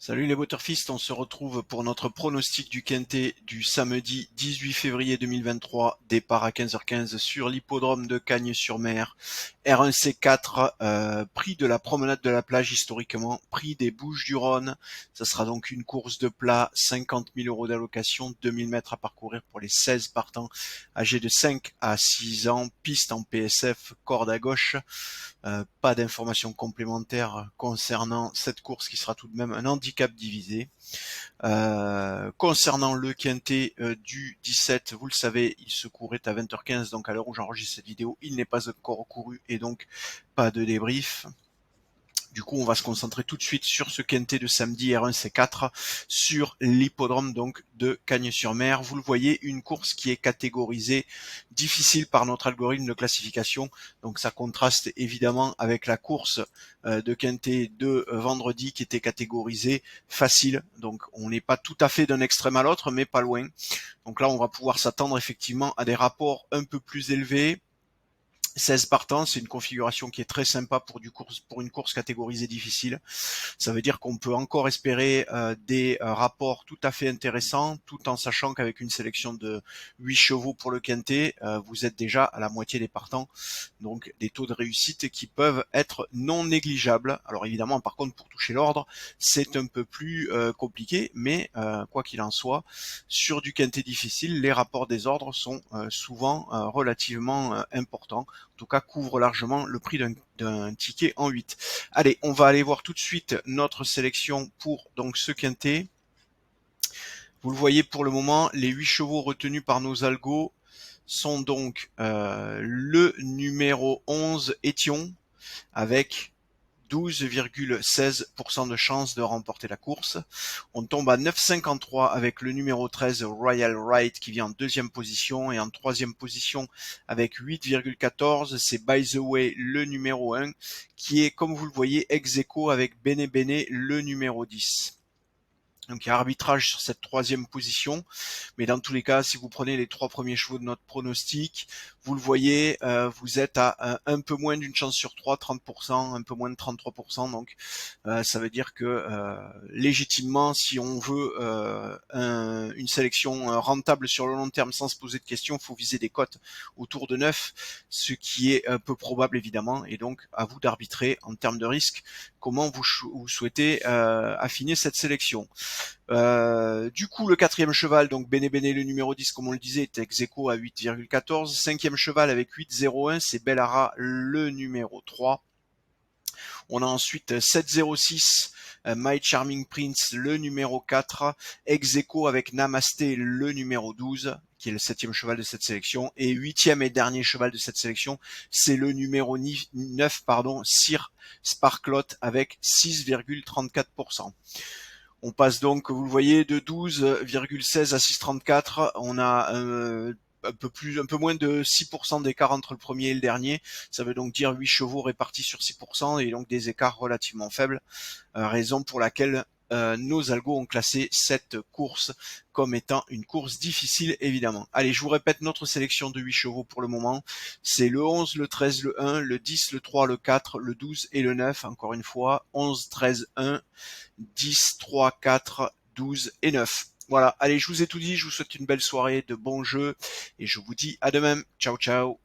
Salut les Butterfist, on se retrouve pour notre pronostic du Quintet du samedi 18 février 2023, départ à 15h15 sur l'hippodrome de Cagnes-sur-Mer, R1C4, prix de la promenade de la plage historiquement, prix des Bouches-du-Rhône. Ça sera donc une course de plat, 50 000 € d'allocation, 2000 mètres à parcourir pour les 16 partants âgés de 5 à 6 ans, piste en PSF, corde à gauche. Pas d'informations complémentaires concernant cette course qui sera tout de même un handicap divisé. Concernant le quintet du 17, vous le savez, il se courait à 20h15, donc à l'heure où j'enregistre cette vidéo, il n'est pas encore couru et donc pas de débrief. Du coup, on va se concentrer tout de suite sur ce quintet de samedi R1C4 sur l'hippodrome donc de Cagnes-sur-Mer. Vous le voyez, une course qui est catégorisée difficile par notre algorithme de classification. Donc ça contraste évidemment avec la course de quintet de vendredi qui était catégorisée facile. Donc on n'est pas tout à fait d'un extrême à l'autre, mais pas loin. Donc là, on va pouvoir s'attendre effectivement à des rapports un peu plus élevés. 16 partants, c'est une configuration qui est très sympa pour une course catégorisée difficile. Ça veut dire qu'on peut encore espérer des rapports tout à fait intéressants, tout en sachant qu'avec une sélection de 8 chevaux pour le quintet, vous êtes déjà à la moitié des partants, donc des taux de réussite qui peuvent être non négligeables. Alors évidemment, par contre, pour toucher l'ordre, c'est un peu plus compliqué, mais quoi qu'il en soit, sur du quintet difficile, les rapports des ordres sont souvent relativement importants. En tout cas, couvre largement le prix d'un ticket en 8. Allez, on va aller voir tout de suite notre sélection pour donc ce quintet. Vous le voyez pour le moment, les 8 chevaux retenus par nos algos sont donc le numéro 11 Étion avec 12,16% de chance de remporter la course. On tombe à 9,53 avec le numéro 13 Royal Right qui vient en deuxième position, et en troisième position avec 8,14 c'est By the Way le numéro 1 qui est, comme vous le voyez, ex aequo avec Bene Bene le numéro 10. Donc il y a arbitrage sur cette troisième position, mais dans tous les cas, si vous prenez les 3 premiers chevaux de notre pronostic, vous le voyez, vous êtes à un peu moins d'une chance sur 3, 30%, un peu moins de 33%, donc ça veut dire que légitimement, si on veut une sélection rentable sur le long terme sans se poser de questions, il faut viser des cotes autour de 9, ce qui est peu probable évidemment, et donc à vous d'arbitrer en termes de risque comment vous souhaitez affiner cette sélection. Du coup, le quatrième cheval, donc Bene Bene le numéro 10, comme on le disait, est ex aequo à 8,14. Cinquième cheval avec 8,01, c'est Bellara le numéro 3. On a ensuite 7,06, My Charming Prince le numéro 4, ex aequo avec Namasté le numéro 12, qui est le septième cheval de cette sélection, et huitième et dernier cheval de cette sélection, c'est le numéro 9, Sir Sparklot avec 6,34%. On passe donc, vous le voyez, de 12,16 à 6,34. On a un peu moins de 6% d'écart entre le premier et le dernier. Ça veut donc dire 8 chevaux répartis sur 6% et donc des écarts relativement faibles. Raison pour laquelle nos algos ont classé cette course comme étant une course difficile évidemment. Allez, je vous répète notre sélection de 8 chevaux pour le moment. C'est le 11, le 13, le 1, le 10, le 3, le 4, le 12 et le 9. Encore une fois, 11, 13, 1, 10, 3, 4, 12 et 9. Voilà, allez, je vous ai tout dit, je vous souhaite une belle soirée, de bons jeux, et je vous dis à demain. Ciao, ciao.